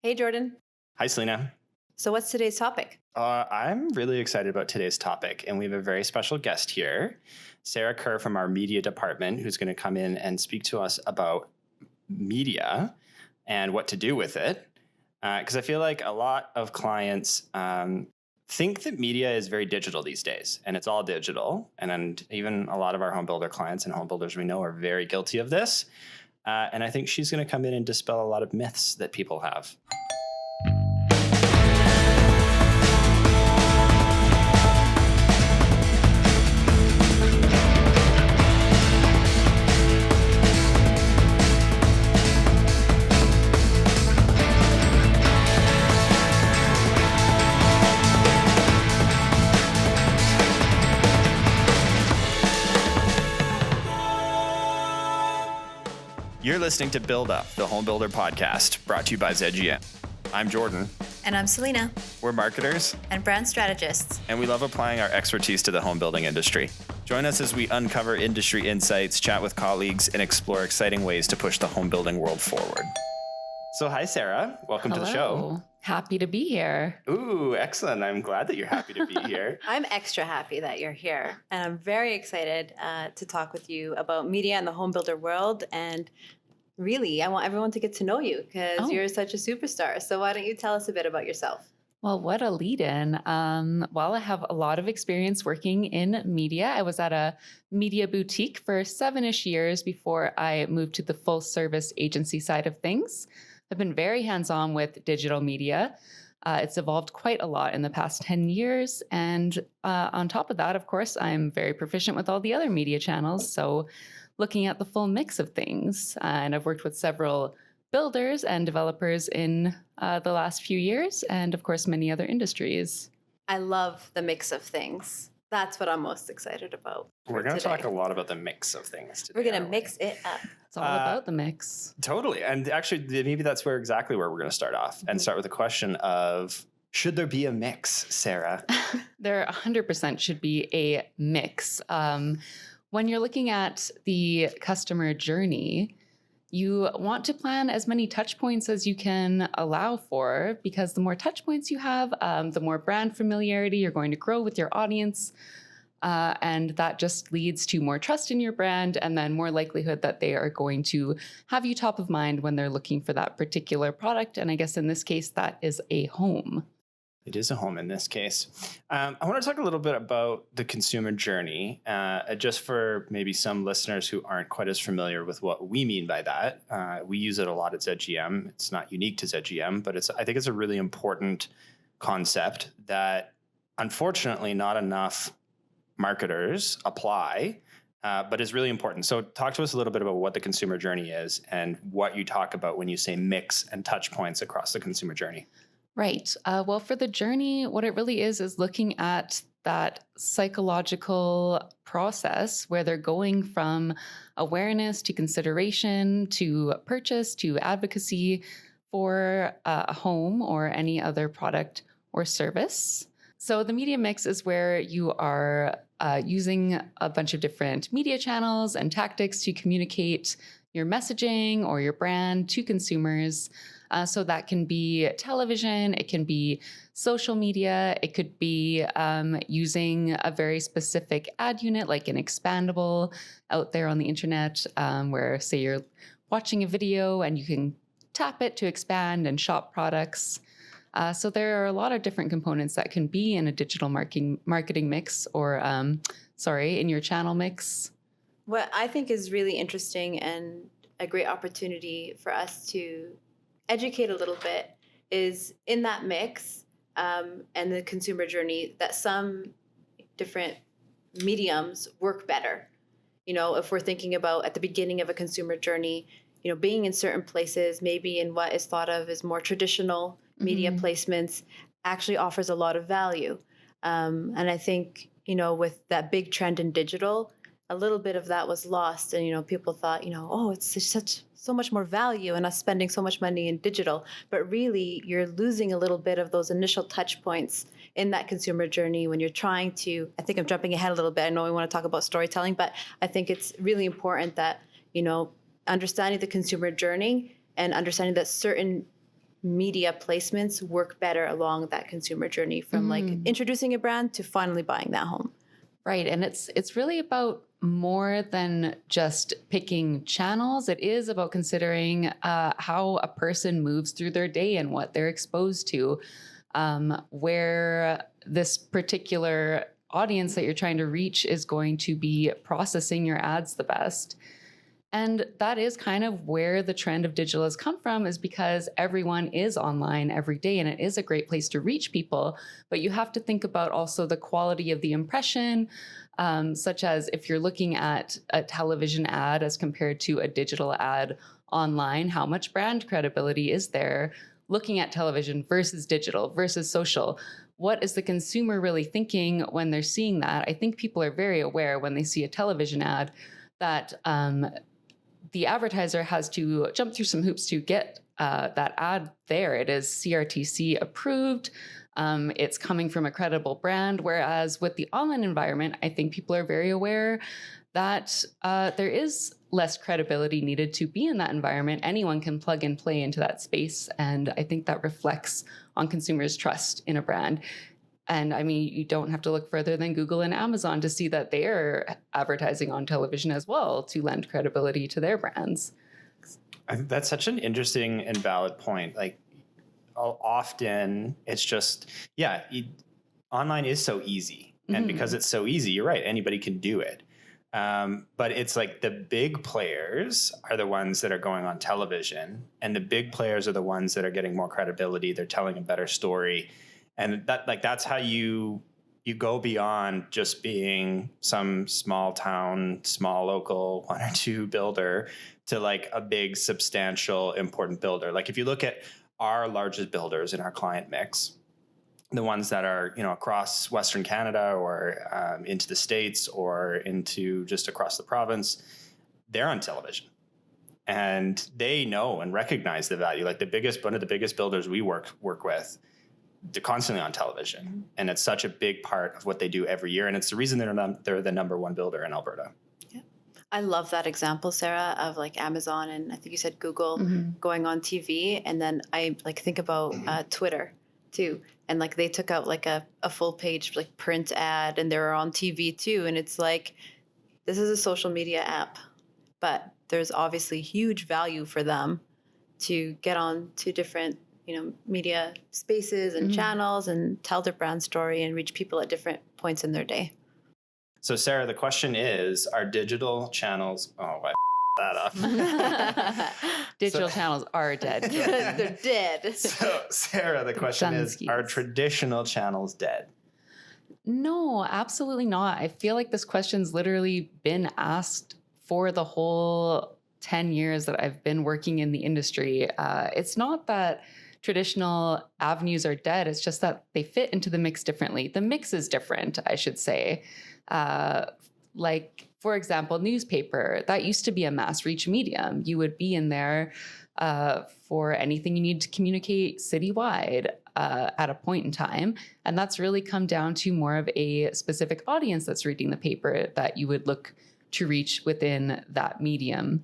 Hey, Jordan. Hi, Selena. So what's today's topic? I'm really excited about today's topic, and we have a very special guest here, Sara Kerr from our media department, who's going to come in and speak to us about media and what to do with it. Because I feel like a lot of clients think that media is very digital these days, and it's all digital. And even a lot of our home builder clients and home builders we know are very guilty of this. And I think she's going to come in and dispel a lot of myths that people have. You're listening to Build Up, the Homebuilder podcast, brought to you by ZGM. I'm Jordan. And I'm Selena. We're marketers And brand strategists. and we love applying our expertise to the home building industry. Join us as we uncover industry insights, chat with colleagues, and explore exciting ways to push the home building world forward. So hi, Sarah. Welcome to the show. Hello. Happy to be here. Ooh, excellent. I'm glad that you're happy to be here. I'm extra happy that you're here. And I'm very excited to talk with you about media and the home builder world. And really, I want everyone to get to know you because you're such a superstar. So why don't you tell us a bit about yourself? Well, what a lead in. While I have a lot of experience working in media, I was at a media boutique for 7-ish years before I moved to the full service agency side of things. I've been very hands-on with digital media. It's evolved quite a lot in the past 10 years. And on top of that, of course, I'm very proficient with all the other media channels. So looking at the full mix of things. And I've worked with several builders and developers in the last few years, and of course, many other industries. I love the mix of things. That's what I'm most excited about. We're going to talk a lot about the mix of things today. We're going to mix it up. It's all about the mix. Totally. And actually, maybe that's exactly where we're going to start off and start with the question of, should there be a mix, Sarah? There 100% should be a mix. When you're looking at the customer journey, you want to plan as many touch points as you can allow for, because the more touch points you have, the more brand familiarity you're going to grow with your audience. And that just leads to more trust in your brand and then more likelihood that they are going to have you top of mind when they're looking for that particular product. And I guess in this case, that is a home. It is a home in this case. I want to talk a little bit about the consumer journey, just for maybe some listeners who aren't quite as familiar with what we mean by that. We use it a lot at ZGM. It's not unique to ZGM, but I think it's a really important concept that unfortunately not enough marketers apply, but is really important. So talk to us a little bit about what the consumer journey is and what you talk about when you say mix and touch points across the consumer journey. Right. Well, for the journey, what it really is looking at that psychological process where they're going from awareness to consideration to purchase to advocacy for a home or any other product or service. So the media mix is where you are using a bunch of different media channels and tactics to communicate your messaging or your brand to consumers. So that can be television, it can be social media, it could be using a very specific ad unit like an expandable out there on the internet where, say, you're watching a video and you can tap it to expand and shop products. So there are a lot of different components that can be in a digital marketing mix or, in your channel mix. What I think is really interesting and a great opportunity for us to educate a little bit is in that mix and the consumer journey that some different mediums work better. You know, if we're thinking about at the beginning of a consumer journey, you know, being in certain places, maybe in what is thought of as more traditional media placements actually offers a lot of value. And I think, you know, with that big trend in digital, a little bit of that was lost. And, you know, people thought, you know, oh, it's so much more value in us spending so much money in digital. But really, you're losing a little bit of those initial touch points in that consumer journey when you're trying to, I think I'm jumping ahead a little bit. I know we want to talk about storytelling, but I think it's really important that, you know, understanding the consumer journey and understanding that certain media placements work better along that consumer journey from like introducing a brand to finally buying that home. Right. And it's really about more than just picking channels. It is about considering how a person moves through their day and what they're exposed to, where this particular audience that you're trying to reach is going to be processing your ads the best. And that is kind of where the trend of digital has come from, is because everyone is online every day and it is a great place to reach people. But you have to think about also the quality of the impression, such as if you're looking at a television ad as compared to a digital ad online, how much brand credibility is there looking at television versus digital versus social? What is the consumer really thinking when they're seeing that? I think people are very aware when they see a television ad that the advertiser has to jump through some hoops to get that ad there. It is CRTC approved. It's coming from a credible brand. Whereas with the online environment, I think people are very aware that there is less credibility needed to be in that environment. Anyone can plug and play into that space. And I think that reflects on consumers' trust in a brand. And I mean, you don't have to look further than Google and Amazon to see that they are advertising on television as well to lend credibility to their brands. I think that's such an interesting and valid point. Like, often it's just, online is so easy. And because it's so easy, you're right, anybody can do it. But it's like the big players are the ones that are going on television, and the big players are the ones that are getting more credibility. They're telling a better story. And that's how you go beyond just being some small town, small local 1 or 2 builder to like a big, substantial, important builder. Like if you look at our largest builders in our client mix, the ones that are, across Western Canada or into the States or into just across the province, they're on television. And they know and recognize the value. Like one of the biggest builders we work with, they're constantly on television, and it's such a big part of what they do every year. And it's the reason they're the number 1 builder in Alberta. Yeah. I love that example, Sarah, of like Amazon and I think you said Google going on TV. And then I like think about Twitter too. And like they took out like a full page like print ad and they're on TV too. And it's like, this is a social media app, but there's obviously huge value for them to get on to different media spaces and channels and tell their brand story and reach people at different points in their day. So Sarah, the question is, are digital channels, I that up. Digital channels are dead. They're dead. So Sarah, the question is, are traditional channels dead? No, absolutely not. I feel like this question's literally been asked for the whole 10 years that I've been working in the industry. It's not that traditional avenues are dead. It's just that they fit into the mix differently. The mix is different, I should say. Like, for example, newspaper, that used to be a mass reach medium. You would be in there for anything you need to communicate citywide at a point in time. And that's really come down to more of a specific audience that's reading the paper that you would look to reach within that medium.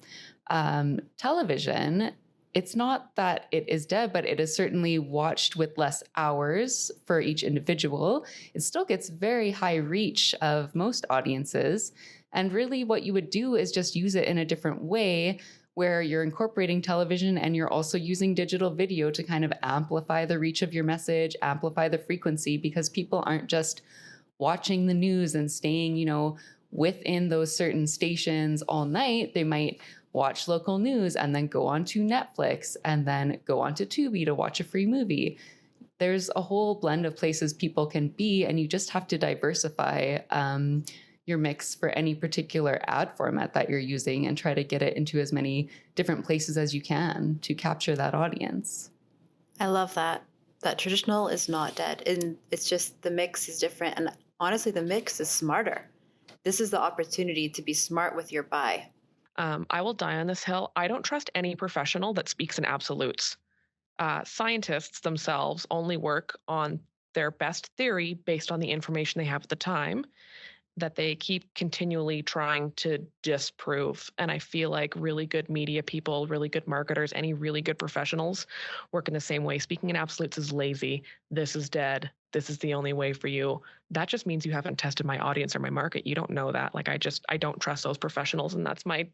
Television, it's not that it is dead, but it is certainly watched with less hours for each individual. It still gets very high reach of most audiences. And really what you would do is just use it in a different way where you're incorporating television and you're also using digital video to kind of amplify the reach of your message, amplify the frequency, because people aren't just watching the news and staying, within those certain stations all night. They might watch local news and then go on to Netflix and then go on to Tubi to watch a free movie. There's a whole blend of places people can be, and you just have to diversify your mix for any particular ad format that you're using and try to get it into as many different places as you can to capture that audience. I love that traditional is not dead. And it's just the mix is different. And honestly, the mix is smarter. This is the opportunity to be smart with your buy. I will die on this hill. I don't trust any professional that speaks in absolutes. Scientists themselves only work on their best theory based on the information they have at the time. that they keep continually trying to disprove. And I feel like really good media people, really good marketers, any really good professionals work in the same way. Speaking in absolutes is lazy. This is dead. This is the only way for you. That just means you haven't tested my audience or my market. You don't know that. Like I don't trust those professionals. And that's my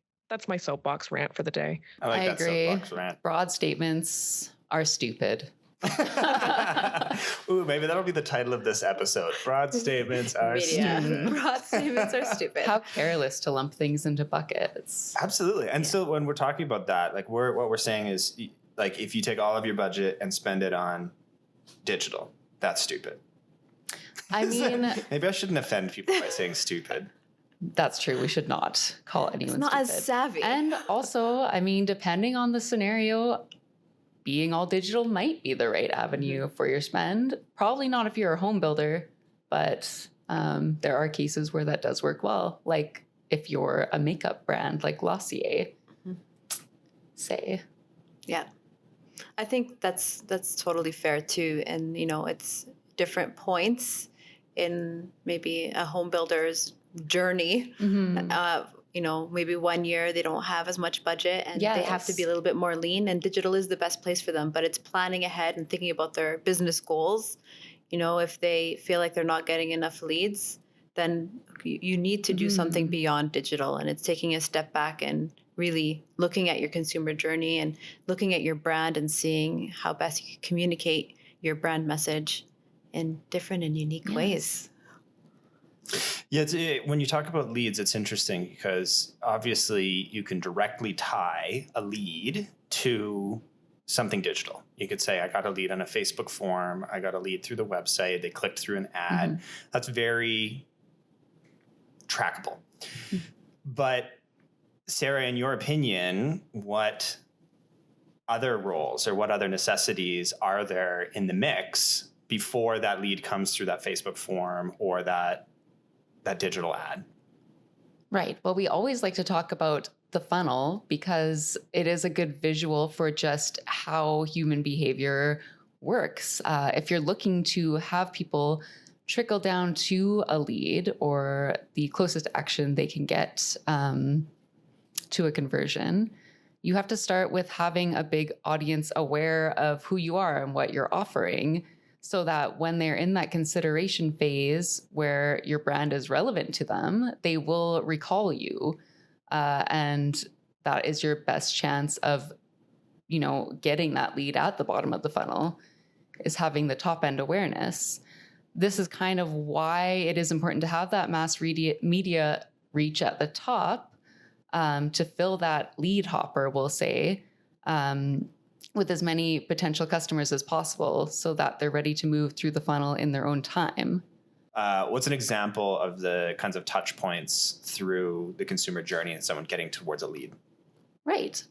soapbox rant for the day. I like I that agree. soapbox rant. Broad statements are stupid. Ooh, maybe that'll be the title of this episode. Broad statements are Media. stupid. Broad statements are stupid. How careless to lump things into buckets. Absolutely. And so when we're talking about that, like what we're saying is, like, if you take all of your budget and spend it on digital, that's stupid. I mean, Maybe I shouldn't offend people by saying stupid. that's true. We should not call anyone It's not stupid. as savvy. And also, I mean, depending on the scenario, being all digital might be the right avenue for your spend. Probably not if you're a home builder, but there are cases where that does work well. Like if you're a makeup brand like Glossier, say. Yeah. I think that's totally fair too. And, it's different points in maybe a home builder's journey. Maybe 1 year they don't have as much budget and they have to be a little bit more lean, and digital is the best place for them. But it's planning ahead and thinking about their business goals. If they feel like they're not getting enough leads, then you need to do something beyond digital. And it's taking a step back and really looking at your consumer journey and looking at your brand and seeing how best you can communicate your brand message in different and unique ways. Yeah, when you talk about leads, it's interesting because obviously you can directly tie a lead to something digital. You could say, I got a lead on a Facebook form. I got a lead through the website. They clicked through an ad. That's very trackable. But Sarah, in your opinion, what other roles or what other necessities are there in the mix before that lead comes through that Facebook form or that digital ad? Right. Well, we always like to talk about the funnel because it is a good visual for just how human behavior works. If you're looking to have people trickle down to a lead or the closest action they can get to a conversion, you have to start with having a big audience aware of who you are and what you're offering, so that when they're in that consideration phase where your brand is relevant to them, they will recall you. And that is your best chance of, getting that lead at the bottom of the funnel, is having the top end awareness. This is kind of why it is important to have that mass media reach at the top, to fill that lead hopper, we'll say, with as many potential customers as possible so that they're ready to move through the funnel in their own time. What's an example of the kinds of touch points through the consumer journey and someone getting towards a lead? Right.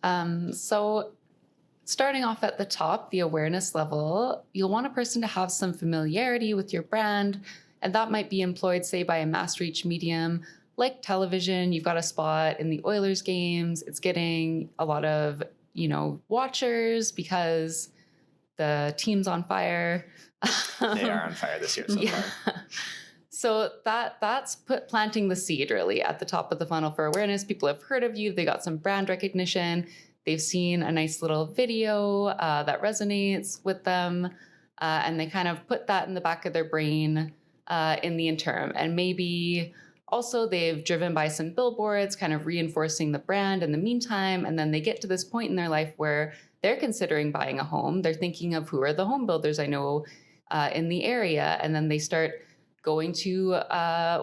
So starting off at the top, the awareness level, you'll want a person to have some familiarity with your brand, and that might be employed, say, by a mass reach medium like television. You've got a spot in the Oilers games. It's getting a lot of watchers because the team's on fire. They are on fire this year so far. So that's planting the seed really at the top of the funnel for awareness. People have heard of you. They got some brand recognition. They've seen a nice little video that resonates with them. And they kind of put that in the back of their brain in the interim. And maybe also they've driven by some billboards, kind of reinforcing the brand in the meantime. And then they get to this point in their life where they're considering buying a home. They're thinking of, who are the home builders I know in the area? And then they start going to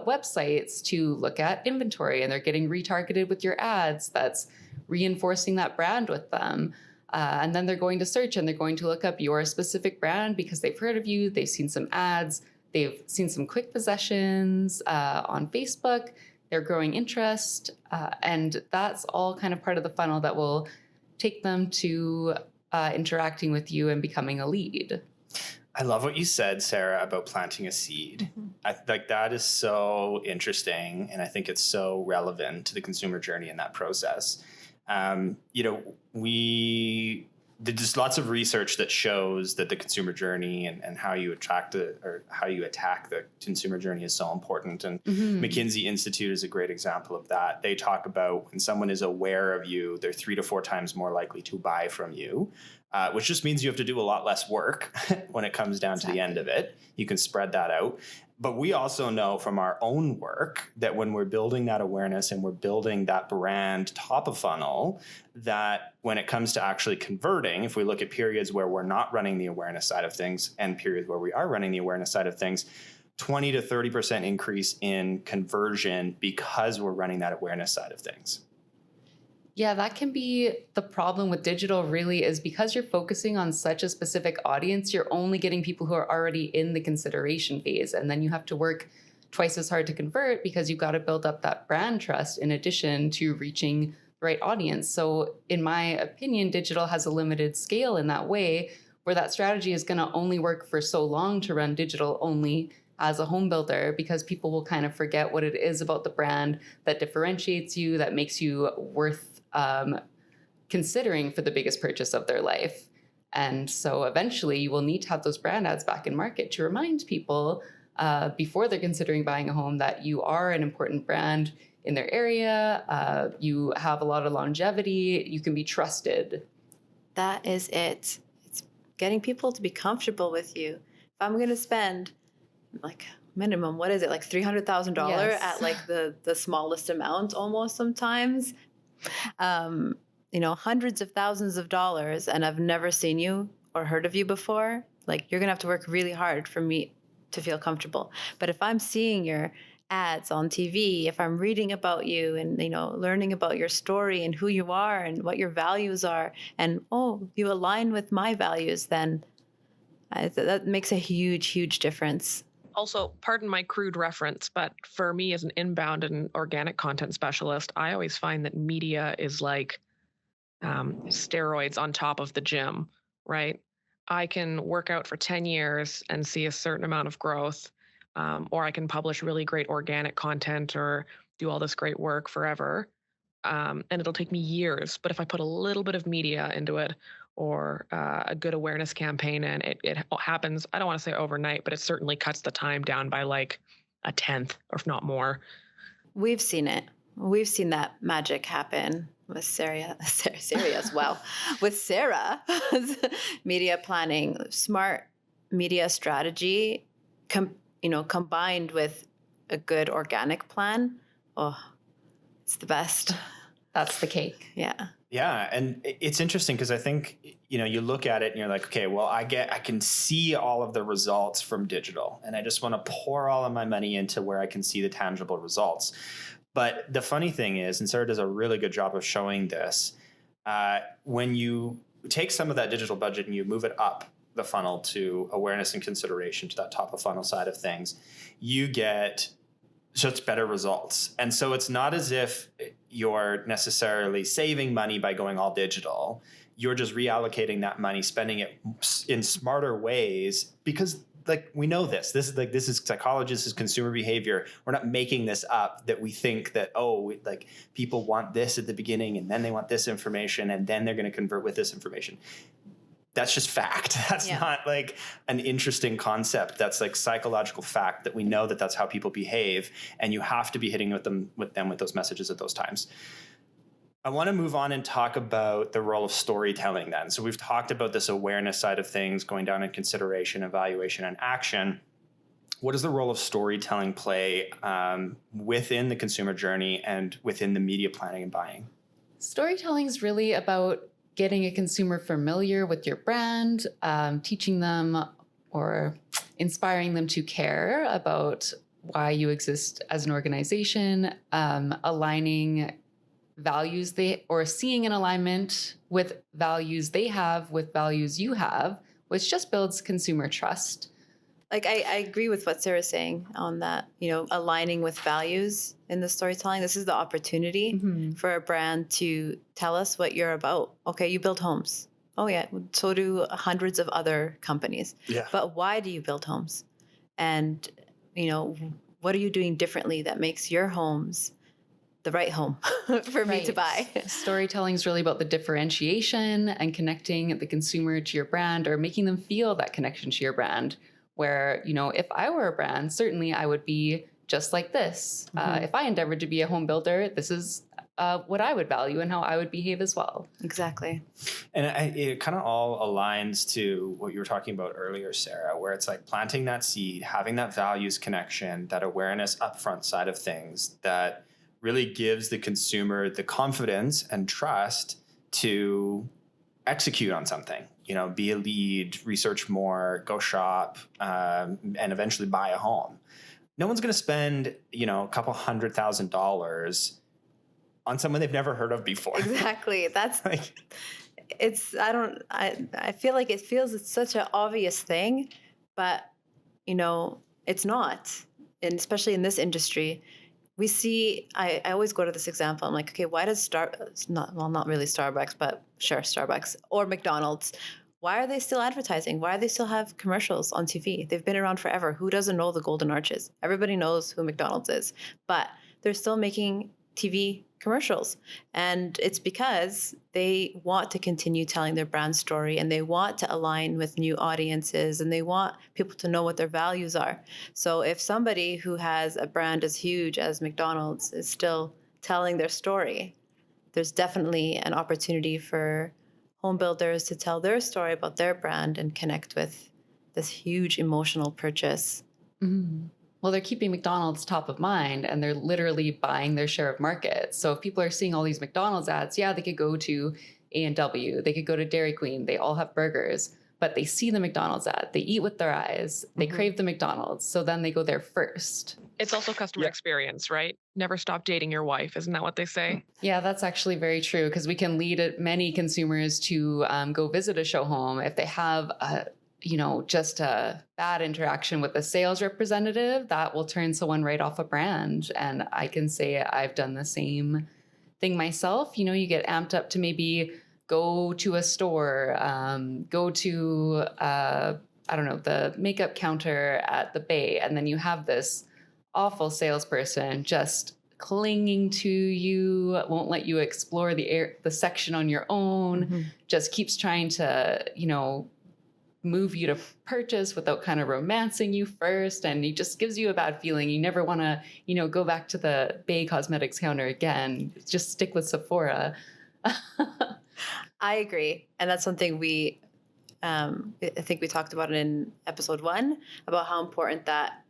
websites to look at inventory, and they're getting retargeted with your ads. That's reinforcing that brand with them. And then they're going to search and they're going to look up your specific brand because they've heard of you. They've seen some ads. They've seen some quick possessions on Facebook. They're growing interest. And that's all kind of part of the funnel that will take them to interacting with you and becoming a lead. I love what you said, Sarah, about planting a seed. Like that is so interesting, and I think it's so relevant to the consumer journey in that process. We there's lots of research that shows that the consumer journey and how you attract or how you attack the consumer journey is so important. And McKinsey Institute is a great example of that. They talk about when someone is aware of you, they're 3 to 4 times more likely to buy from you, which just means you have to do a lot less work when it comes down to the end of it. You can spread that out. But we also know from our own work that when we're building that awareness and we're building that brand top of funnel, that when it comes to actually converting, if we look at periods where we're not running the awareness side of things and periods where we are running the awareness side of things, 20 to 30% increase in conversion because we're running that awareness side of things. Yeah, that can be the problem with digital, really, is because you're focusing on such a specific audience, you're only getting people who are already in the consideration phase. And then you have to work twice as hard to convert because you've got to build up that brand trust in addition to reaching the right audience. So in my opinion, digital has a limited scale in that way, where that strategy is going to only work for so long to run digital only as a home builder, because people will kind of forget what it is about the brand that differentiates you, that makes you worth considering for the biggest purchase of their life. And so eventually you will need to have those brand ads back in market to remind people before they're considering buying a home that you are an important brand in their area. You have a lot of longevity. You can be trusted. That is it. It's getting people to be comfortable with you. If I'm going to spend like minimum, what is it, like $300,000 Yes. at like the smallest amount almost sometimes, hundreds of thousands of dollars, and I've never seen you or heard of you before, like you're gonna have to work really hard for me to feel comfortable. But if I'm seeing your ads on TV, if I'm reading about you and learning about your story and who you are and what your values are, and you align with my values, then that makes a huge difference. Also, pardon my crude reference, but for me as an inbound and organic content specialist, I always find that media is like steroids on top of the gym, right? I can work out for 10 years and see a certain amount of growth, or I can publish really great organic content or do all this great work forever. And it'll take me years. But if I put a little bit of media into it, or a good awareness campaign, and it happens, I don't want to say overnight, but it certainly cuts the time down by like a tenth, or if not more. We've seen it. We've seen that magic happen with Sarah as well. With Sarah's media planning, smart media strategy, combined with a good organic plan. Oh, it's the best. That's the cake. Yeah. Yeah, and it's interesting because I think, you look at it and you're like, okay, well, I can see all of the results from digital, and I just want to pour all of my money into where I can see the tangible results. But the funny thing is, and Sarah does a really good job of showing this, when you take some of that digital budget and you move it up the funnel to awareness and consideration, to that top of funnel side of things, you get such better results. And so it's not as if you're necessarily saving money by going all digital. You're just reallocating that money, spending it in smarter ways, because we know this is psychology, this is consumer behavior. We're not making this up, that we think that, people want this at the beginning and then they want this information and then they're going to convert with this information. That's just fact. That's not like an interesting concept. That's like psychological fact that we know that that's how people behave, and you have to be hitting with those messages at those times. I want to move on and talk about the role of storytelling then. So we've talked about this awareness side of things, going down in consideration, evaluation, and action. What does the role of storytelling play within the consumer journey and within the media planning and buying? Storytelling is really about getting a consumer familiar with your brand, teaching them or inspiring them to care about why you exist as an organization, aligning values or seeing an alignment with values they have with values you have, which just builds consumer trust. Like I agree with what Sarah's saying on that, aligning with values in the storytelling. This is the opportunity for a brand to tell us what you're about. Okay, you build homes. Oh yeah, so do hundreds of other companies. Yeah. But why do you build homes? And, what are you doing differently that makes your homes the right home for me to buy. Storytelling is really about the differentiation and connecting the consumer to your brand, or making them feel that connection to your brand. Where, if I were a brand, certainly I would be just like this. If I endeavored to be a home builder, this is what I would value and how I would behave as well. Exactly. And it kind of all aligns to what you were talking about earlier, Sarah, where it's like planting that seed, having that values connection, that awareness upfront side of things that really gives the consumer the confidence and trust to execute on something. Be a lead, research more, go shop, and eventually buy a home. No one's going to spend, a couple $100,000 on someone they've never heard of before. Exactly. That's like, I feel like it's such an obvious thing, but it's not. And especially in this industry, we see, I always go to this example. I'm like, okay, why does not really Starbucks, but sure, Starbucks or McDonald's, why are they still advertising? Why do they still have commercials on TV? They've been around forever. Who doesn't know the Golden Arches? Everybody knows who McDonald's is, but they're still making TV commercials. And it's because they want to continue telling their brand story, and they want to align with new audiences, and they want people to know what their values are. So if somebody who has a brand as huge as McDonald's is still telling their story, there's definitely an opportunity for home builders to tell their story about their brand and connect with this huge emotional purchase. Mm-hmm. Well, they're keeping McDonald's top of mind, and they're literally buying their share of market. So if people are seeing all these McDonald's ads, yeah, they could go to A&W, they could go to Dairy Queen, they all have burgers, but they see the McDonald's ad, they eat with their eyes, they crave the McDonald's, so then they go there first. It's also customer experience, right? Never stop dating your wife. Isn't that what they say? Yeah, that's actually very true, because we can lead many consumers to go visit a show home if they have just a bad interaction with a sales representative. That will turn someone right off a brand. And I can say I've done the same thing myself. You get amped up to maybe go to a store, go to, the makeup counter at the Bay, and then you have this awful salesperson just clinging to you, won't let you explore the section on your own, just keeps trying to, move you to purchase without kind of romancing you first, and he just gives you a bad feeling. You never want to, go back to the Bay Cosmetics counter again. Just stick with Sephora. I agree. And that's something I think we talked about it in episode 1, about how important that,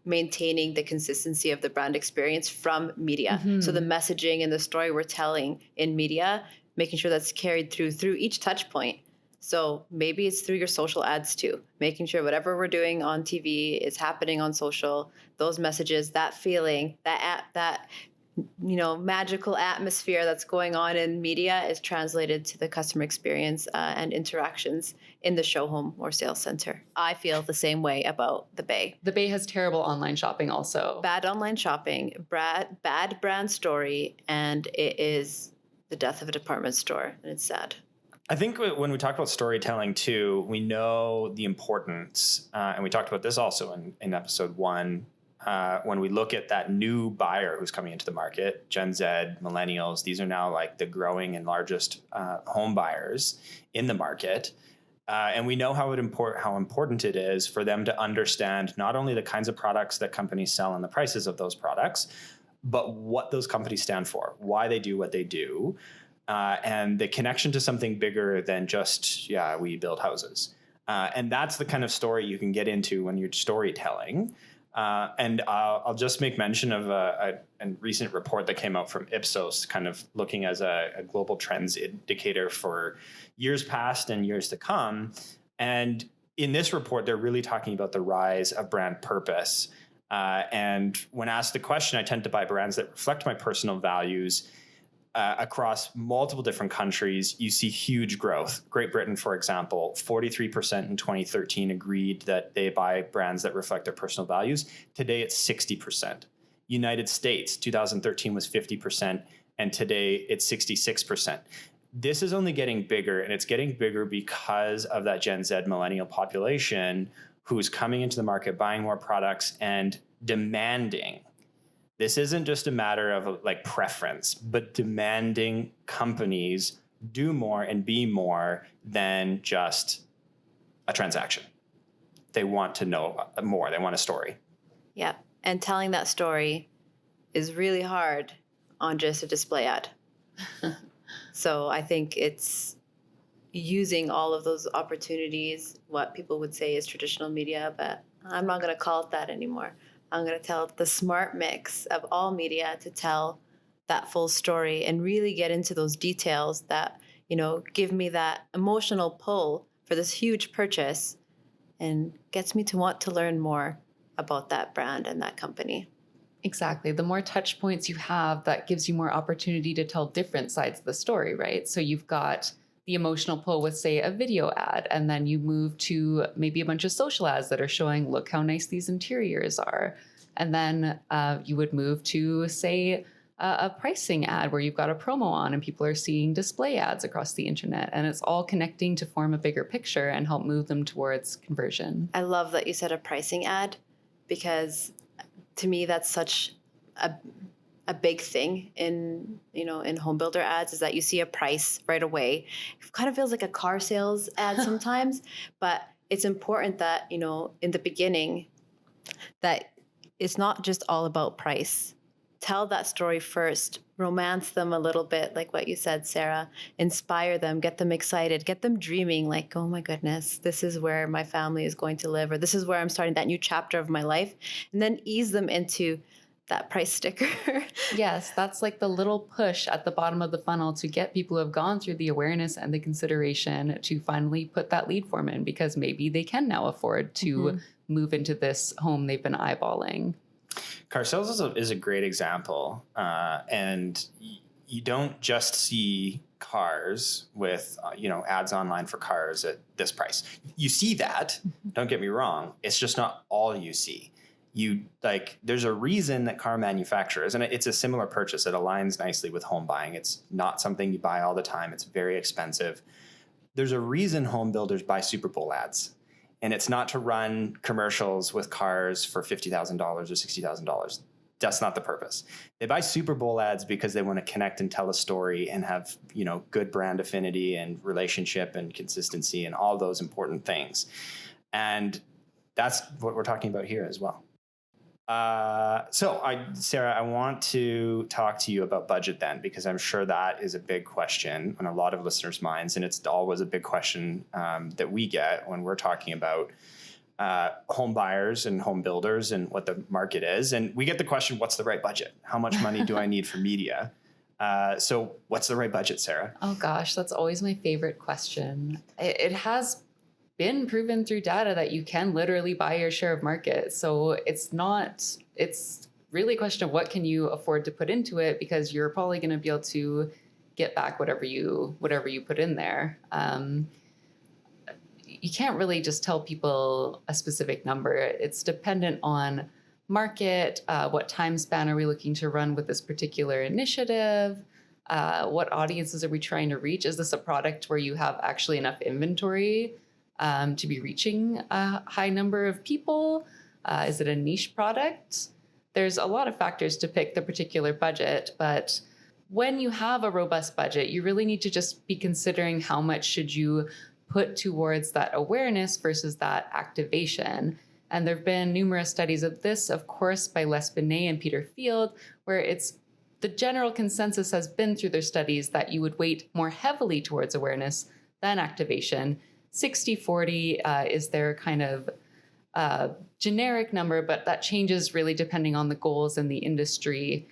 maintaining the consistency of the brand experience from media. So the messaging and the story we're telling in media, making sure that's carried through each touch point. So maybe it's through your social ads too, making sure whatever we're doing on TV is happening on social. Those messages, that feeling, that magical atmosphere that's going on in media is translated to the customer experience and interactions in the show home or sales center. I feel the same way about the Bay. The Bay has terrible online shopping also. Bad online shopping, bad brand story, and it is the death of a department store, and it's sad. I think when we talk about storytelling too, we know the importance, and we talked about this also in episode 1, when we look at that new buyer who's coming into the market, Gen Z, millennials, these are now like the growing and largest home buyers in the market. And we know how important it is for them to understand not only the kinds of products that companies sell and the prices of those products, but what those companies stand for, why they do what they do. And the connection to something bigger than just, we build houses. And that's the kind of story you can get into when you're storytelling. And I'll just make mention of a recent report that came out from Ipsos, kind of looking as a global trends indicator for years past and years to come. And in this report, they're really talking about the rise of brand purpose. And when asked the question, I tend to buy brands that reflect my personal values. Across multiple different countries, you see huge growth. Great Britain, for example, 43% in 2013 agreed that they buy brands that reflect their personal values. Today, it's 60%. United States, 2013 was 50%, and today it's 66%. This is only getting bigger, and it's getting bigger because of that Gen Z millennial population who's coming into the market, buying more products, and demanding This isn't just a matter of like preference, but demanding companies do more and be more than just a transaction. They want to know more. They want a story. Yeah. And telling that story is really hard on just a display ad. So I think it's using all of those opportunities, what people would say is traditional media, but I'm not going to call it that anymore. I'm going to tell the smart mix of all media to tell that full story and really get into those details that, give me that emotional pull for this huge purchase and gets me to want to learn more about that brand and that company. Exactly. The more touch points you have, that gives you more opportunity to tell different sides of the story, right? So you've got the emotional pull with, say, a video ad, and then you move to maybe a bunch of social ads that are showing, look how nice these interiors are. And then you would move to, say, a pricing ad where you've got a promo on and people are seeing display ads across the internet. And it's all connecting to form a bigger picture and help move them towards conversion. I love that you said a pricing ad, because to me that's such a big thing in Homebuilder ads, is that you see a price right away. It kind of feels like a car sales ad sometimes, but it's important that in the beginning that it's not just all about price. Tell that story first, romance them a little bit, like what you said, Sarah. Inspire them, get them excited, get them dreaming, like, oh my goodness, this is where my family is going to live, or this is where I'm starting that new chapter of my life. And then ease them into that price sticker. Yes, that's like the little push at the bottom of the funnel to get people who have gone through the awareness and the consideration to finally put that lead form in, because maybe they can now afford to move into this home they've been eyeballing. Car sales is a great example. And you don't just see cars with, ads online for cars at this price. You see that, don't get me wrong. It's just not all you see. There's a reason that car manufacturers, and it's a similar purchase. It aligns nicely with home buying. It's not something you buy all the time. It's very expensive. There's a reason home builders buy Super Bowl ads. And it's not to run commercials with cars for $50,000 or $60,000. That's not the purpose. They buy Super Bowl ads because they want to connect and tell a story and have, good brand affinity and relationship and consistency and all those important things. And that's what we're talking about here as well. Sarah, I want to talk to you about budget then, because I'm sure that is a big question on a lot of listeners' minds. And it's always a big question that we get when we're talking about home buyers and home builders and what the market is. And we get the question, what's the right budget? How much money do I need for media? So what's the right budget, Sarah? Oh gosh, that's always my favorite question. It has been proven through data that you can literally buy your share of market. So it's really a question of what can you afford to put into it, because you're probably going to be able to get back whatever you put in there. You can't really just tell people a specific number. It's dependent on market, what time span are we looking to run with this particular initiative, what audiences are we trying to reach? Is this a product where you have actually enough inventory to be reaching a high number of people? Is it a niche product? There's a lot of factors to pick the particular budget, but when you have a robust budget, you really need to just be considering how much should you put towards that awareness versus that activation. And there have been numerous studies of this, of course, by Les Binet and Peter Field, where the general consensus has been through their studies that you would weight more heavily towards awareness than activation. 60-40 is their kind of generic number, but that changes really depending on the goals in the industry.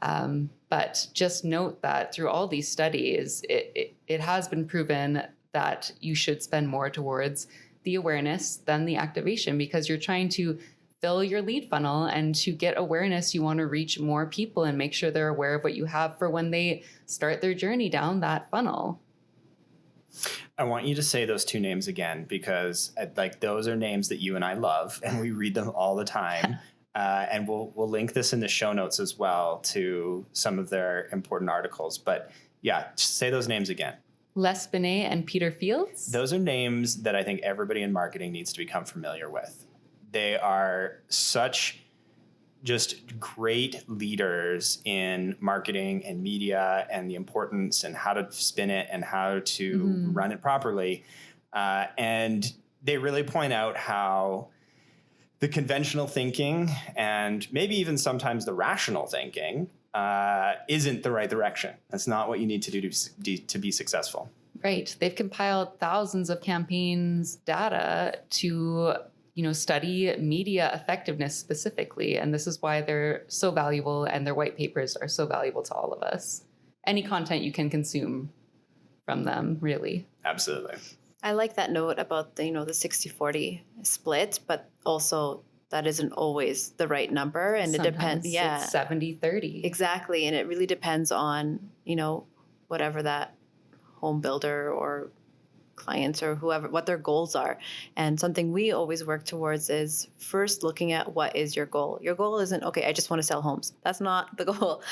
But just note that through all these studies, it has been proven that you should spend more towards the awareness than the activation, because you're trying to fill your lead funnel, and to get awareness, you want to reach more people and make sure they're aware of what you have for when they start their journey down that funnel. I want you to say those two names again, because those are names that you and I love, and we read them all the time. And we'll link this in the show notes as well to some of their important articles. But yeah, just say those names again. Les Binet and Peter Fields. Those are names that I think everybody in marketing needs to become familiar with. They are such just great leaders in marketing and media and the importance and how to spin it and how to run it properly. And they really point out how the conventional thinking and maybe even sometimes the rational thinking isn't the right direction. That's not what you need to do to be successful. Right. They've compiled thousands of campaigns data to, study media effectiveness specifically. And this is why they're so valuable, and their white papers are so valuable to all of us. Any content you can consume from them, really. Absolutely. I like that note about the 60-40 split, but also that isn't always the right number, and Sometimes it depends. Yeah, it's 70-30. exactly, and it really depends on whatever that home builder or clients or whoever, what their goals are. And something we always work towards is first looking at what is your goal. Your goal isn't, okay, I just want to sell homes. That's not the goal.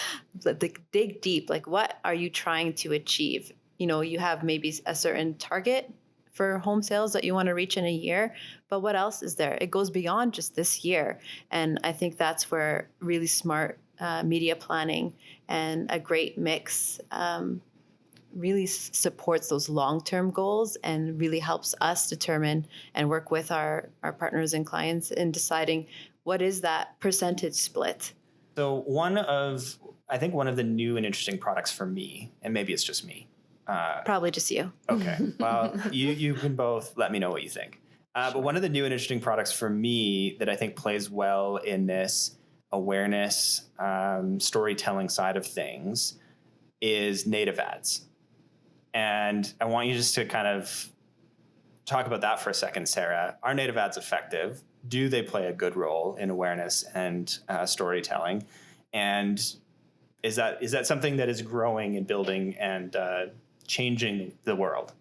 Dig deep. Like, what are you trying to achieve? You have maybe a certain target for home sales that you want to reach in a year, but what else is there? It goes beyond just this year. And I think that's where really smart media planning and a great mix really supports those long-term goals and really helps us determine and work with our partners and clients in deciding what is that percentage split. So I think one of the new and interesting products for me, and maybe it's just me. Probably just you. Okay. Well, you can both let me know what you think. But one of the new and interesting products for me that I think plays well in this awareness, storytelling side of things is native ads. And I want you just to kind of talk about that for a second, Sarah. Are native ads effective? Do they play a good role in awareness and storytelling? And is that something that is growing and building and changing the world?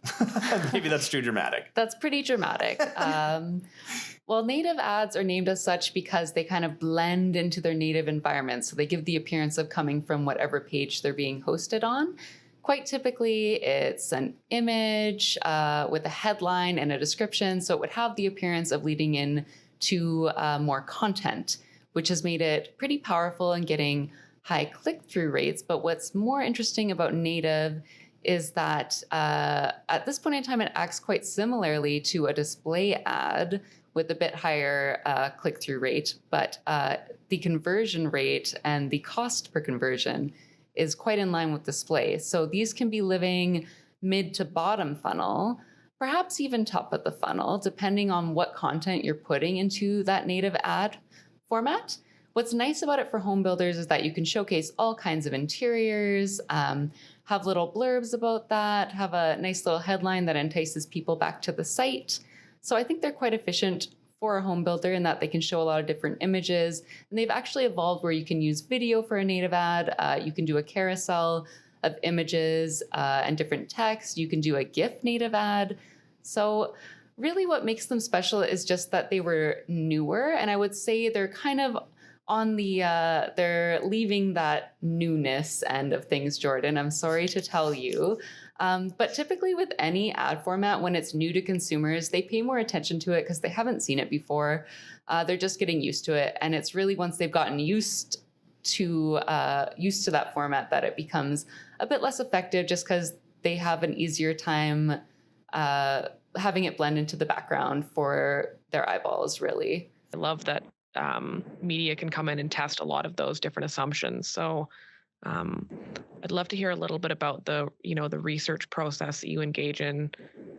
Maybe that's too dramatic. That's pretty dramatic. Well, native ads are named as such because they kind of blend into their native environment. So they give the appearance of coming from whatever page they're being hosted on. Quite typically, it's an image with a headline and a description. So it would have the appearance of leading in to more content, which has made it pretty powerful in getting high click-through rates. But what's more interesting about native is that at this point in time, it acts quite similarly to a display ad with a bit higher click-through rate. But the conversion rate and the cost per conversion is quite in line with display. So these can be living mid to bottom funnel, perhaps even top of the funnel, depending on what content you're putting into that native ad format. What's nice about it for home builders is that you can showcase all kinds of interiors, have little blurbs about that, have a nice little headline that entices people back to the site. So I think they're quite efficient for a home builder in that they can show a lot of different images. And they've actually evolved where you can use video for a native ad. You can do a carousel of images and different text. You can do a GIF native ad. So really what makes them special is just that they were newer. And I would say they're kind of on the, they're leaving that newness end of things, Jordan. I'm sorry to tell you. But typically with any ad format, when it's new to consumers, they pay more attention to it because they haven't seen it before. They're just getting used to it. And it's really once they've gotten used to that format that it becomes a bit less effective just because they have an easier time having it blend into the background for their eyeballs, really. I love that media can come in and test a lot of those different assumptions. So I'd love to hear a little bit about the research process that you engage in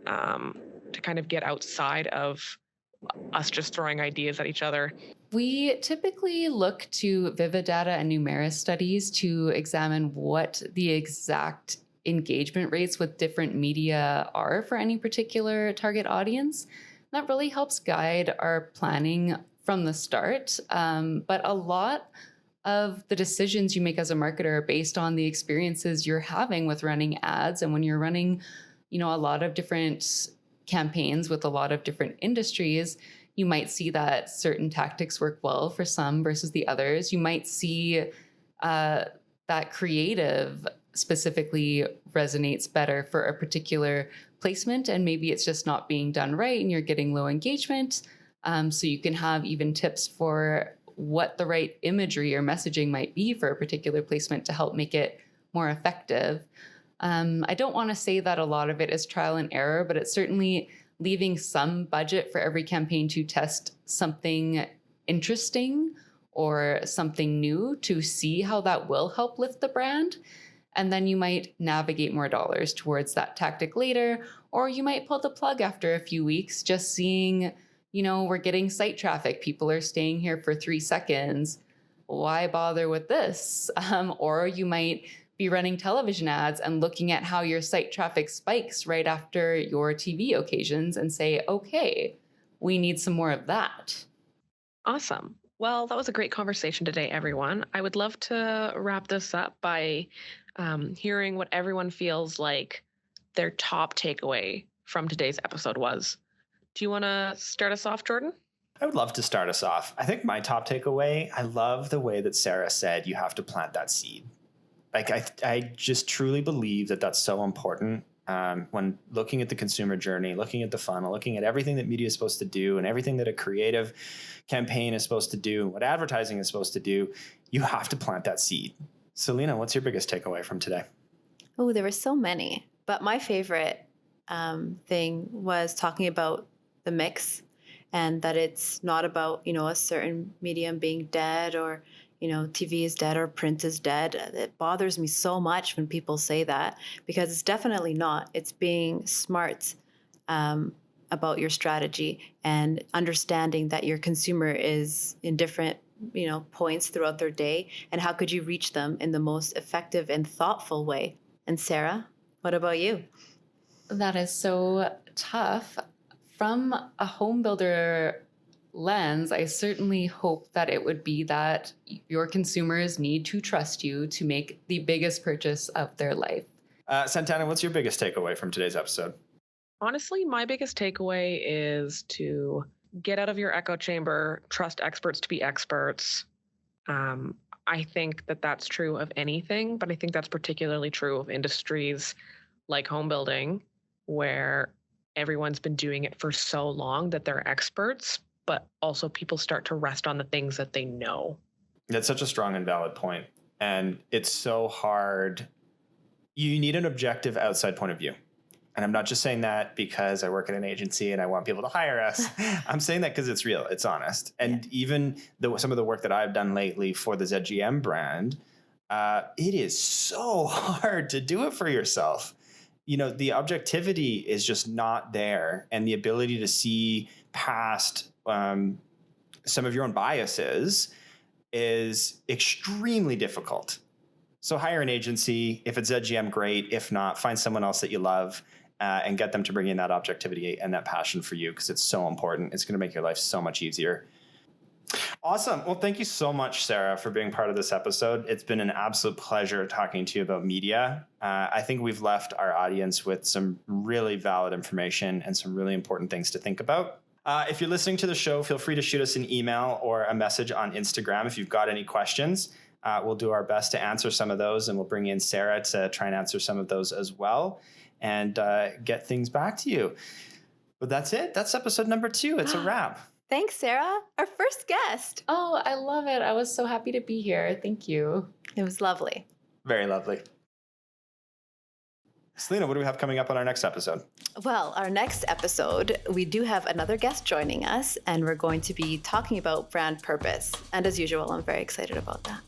to kind of get outside of us just throwing ideas at each other. We typically look to Vivid data and Numeris studies to examine what the exact engagement rates with different media are for any particular target audience. That really helps guide our planning from the start. But a lot of the decisions you make as a marketer are based on the experiences you're having with running ads. And when you're running, a lot of different campaigns with a lot of different industries, you might see that certain tactics work well for some versus the others. You might see that creative specifically resonates better for a particular placement, and maybe it's just not being done right and you're getting low engagement. So you can have even tips for what the right imagery or messaging might be for a particular placement to help make it more effective. I don't want to say that a lot of it is trial and error, but it's certainly leaving some budget for every campaign to test something interesting or something new to see how that will help lift the brand. And then you might navigate more dollars towards that tactic later, or you might pull the plug after a few weeks, just seeing, we're getting site traffic. People are staying here for 3 seconds. Why bother with this? Or you might be running television ads and looking at how your site traffic spikes right after your TV occasions and say, okay, we need some more of that. Awesome. Well, that was a great conversation today, everyone. I would love to wrap this up by hearing what everyone feels like their top takeaway from today's episode was. Do you want to start us off, Jordan? I would love to start us off. I think my top takeaway, I love the way that Sara said you have to plant that seed. Like, I just truly believe that that's so important when looking at the consumer journey, looking at the funnel, looking at everything that media is supposed to do and everything that a creative campaign is supposed to do, what advertising is supposed to do, you have to plant that seed. Selena, what's your biggest takeaway from today? Oh, there were so many, but my favorite thing was talking about the mix, and that it's not about, a certain medium being dead, or TV is dead or print is dead. It bothers me so much when people say that, because it's definitely not. It's being smart about your strategy and understanding that your consumer is in different, points throughout their day, and how could you reach them in the most effective and thoughtful way. And Sara, what about you? That is so tough. From a home builder lens, I certainly hope that it would be that your consumers need to trust you to make the biggest purchase of their life. Santana, what's your biggest takeaway from today's episode? Honestly, my biggest takeaway is to get out of your echo chamber, trust experts to be experts. I think that that's true of anything, but I think that's particularly true of industries like home building, where everyone's been doing it for so long that they're experts, but also people start to rest on the things that they know. That's such a strong and valid point. And it's so hard. You need an objective outside point of view. And I'm not just saying that because I work at an agency and I want people to hire us. I'm saying that because it's real, it's honest. And even some of the work that I've done lately for the ZGM brand, it is so hard to do it for yourself. The objectivity is just not there. And the ability to see past some of your own biases is extremely difficult. So hire an agency. If it's ZGM, great. If not, find someone else that you love and get them to bring in that objectivity and that passion for you, because it's so important. It's going to make your life so much easier. Awesome. Well, thank you so much, Sara, for being part of this episode. It's been an absolute pleasure talking to you about media. I think we've left our audience with some really valid information and some really important things to think about. If you're listening to the show, feel free to shoot us an email or a message on Instagram if you've got any questions. We'll do our best to answer some of those, and we'll bring in Sara to try and answer some of those as well, and get things back to you. But that's it. That's episode number 2. It's a wrap. Thanks, Sara. Our first guest. Oh, I love it. I was so happy to be here. Thank you. It was lovely. Very lovely. Selena, what do we have coming up on our next episode? Well, our next episode, we do have another guest joining us, and we're going to be talking about brand purpose. And as usual, I'm very excited about that.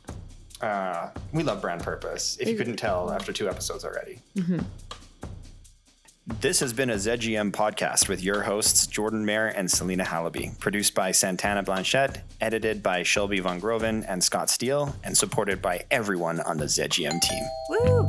We love brand purpose, if you couldn't tell after 2 episodes already. Mm-hmm. This has been a ZGM podcast with your hosts, Jordan Mayer and Selena Hallaby, produced by Santana Blanchette, edited by Shelby Von Groven and Scott Steele, and supported by everyone on the ZGM team. Woo!